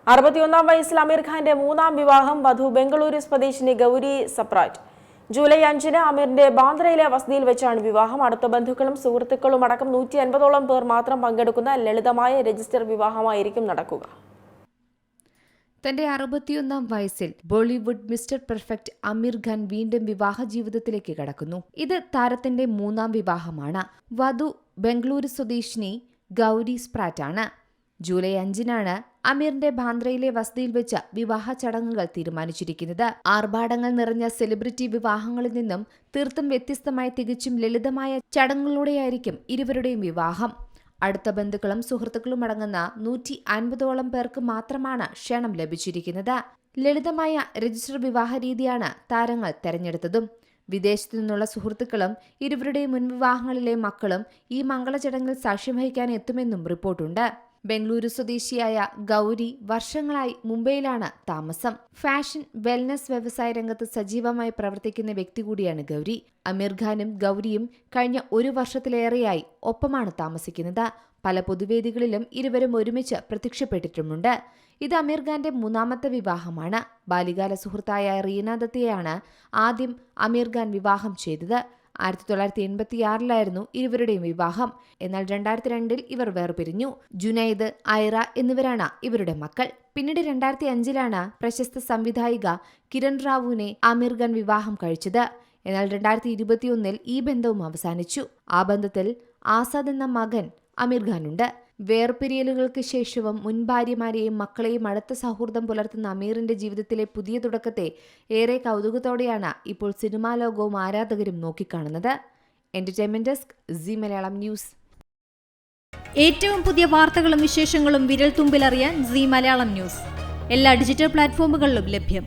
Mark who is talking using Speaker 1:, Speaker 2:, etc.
Speaker 1: 61 വയസ്സിൽ അമീർ ഖാന്റെ മൂന്നാം വിവാഹം വധു ബംഗളൂരു സ്വദേശിനി ഗൗരി സപ്രാറ്റ്. ജൂലൈ 5-ന് അമീറിന്റെ ബാന്ദ്രയിലെ വസതിയിൽ വെച്ചാണ് വിവാഹം. അടുത്ത ബന്ധുക്കളും സുഹൃത്തുക്കളും അടക്കം 150ഓളം പേർ മാത്രം പങ്കെടുക്കുന്ന ലളിതമായ രജിസ്റ്റർ വിവാഹമായിരിക്കും നടക്കുക.
Speaker 2: തന്റെ 61 വയസ്സിൽ ബോളിവുഡ് മിസ്റ്റർ പെർഫെക്റ്റ് അമീർ ഖാൻ വീണ്ടും വിവാഹ ജീവിതത്തിലേക്ക് കടക്കുന്നു. ഇത് താരത്തിന്റെ മൂന്നാം വിവാഹമാണ്. വധു ബംഗളൂരു സ്വദേശിനി ഗൗരി സ്പ്രാറ്റ് ആണ്. ജൂലൈ 5-നാണ് അമീറിന്റെ ബാന്ദ്രയിലെ വസതിയിൽ വെച്ച് വിവാഹ ചടങ്ങുകൾ തീരുമാനിച്ചിരിക്കുന്നത്. ആർഭാടങ്ങൾ നിറഞ്ഞ സെലിബ്രിറ്റി വിവാഹങ്ങളിൽ നിന്നും തീർത്തും വ്യത്യസ്തമായ തികച്ചും ലളിതമായ ചടങ്ങുകളോടെയായിരിക്കും ഇരുവരുടെയും വിവാഹം. അടുത്ത ബന്ധുക്കളും സുഹൃത്തുക്കളും അടങ്ങുന്ന 150ഓളം പേർക്ക് മാത്രമാണ് ക്ഷണം ലഭിച്ചിരിക്കുന്നത്. ലളിതമായ രജിസ്റ്റർ വിവാഹ രീതിയാണ് താരങ്ങൾ തെരഞ്ഞെടുത്തതും. വിദേശത്തു നിന്നുള്ള സുഹൃത്തുക്കളും ഇരുവരുടെയും മുൻവിവാഹങ്ങളിലെ മക്കളും ഈ മംഗളചടങ്ങിൽ സാക്ഷ്യം വഹിക്കാൻ എത്തുമെന്നും റിപ്പോർട്ടുണ്ട്. ബംഗളൂരു സ്വദേശിയായ ഗൗരി വർഷങ്ങളായി മുംബൈയിലാണ് താമസം. ഫാഷൻ, വെൽനസ് വ്യവസായ രംഗത്ത് സജീവമായി പ്രവർത്തിക്കുന്ന വ്യക്തി കൂടിയാണ് ഗൗരി. അമീർ ഖാനും ഗൗരിയും കഴിഞ്ഞ 1 വർഷത്തിലേറെയായി ഒപ്പമാണ് താമസിക്കുന്നത്. പല പൊതുവേദികളിലും ഇരുവരും ഒരുമിച്ച് പ്രത്യക്ഷപ്പെട്ടിട്ടുമുണ്ട്. ഇത് അമീർ ഖാന്റെ മൂന്നാമത്തെ വിവാഹമാണ്. ബാല്യകാല സുഹൃത്തായ റീന ദത്തയെയാണ് ആദ്യം അമീർ ഖാൻ വിവാഹം ചെയ്തത്. 1986-ലായിരുന്നു ഇരുവരുടെയും വിവാഹം. എന്നാൽ 2002-ൽ ഇവർ വേർപിരിഞ്ഞു. ജുനൈദ്, ഐറ എന്നിവരാണ് ഇവരുടെ മക്കൾ. പിന്നീട് 2005-ലാണ് പ്രശസ്ത സംവിധായിക കിരൺ റാവുവിനെ അമീർ ഖാൻ വിവാഹം കഴിച്ചത്. എന്നാൽ 2021-ൽ ഈ ബന്ധവും അവസാനിച്ചു. ആ ബന്ധത്തിൽ ആസാദ് എന്ന മകൻ അമീർ ഖാനുണ്ട്. വേർപിരിയലുകൾക്ക് ശേഷവും മുൻ ഭാര്യമാരെയും മക്കളെയും അടുത്ത സൗഹൃദം പുലർത്തുന്ന അമീറിന്റെ ജീവിതത്തിലെ പുതിയ തുടക്കത്തെ ഏറെ കൗതുകത്തോടെയാണ് ഇപ്പോൾ സിനിമാ ലോകവും ആരാധകരും നോക്കിക്കാണുന്നത്. Entertainment desk, Zee Malayalam news.
Speaker 3: ഏറ്റവും പുതിയ വാർത്തകളും വിശേഷങ്ങളും വിരൽ തുമ്പിലറിയാൻ സീ മലയാളം ന്യൂസ് എല്ലാ ഡിജിറ്റൽ പ്ലാറ്റ്ഫോമുകളിലും ലഭ്യം.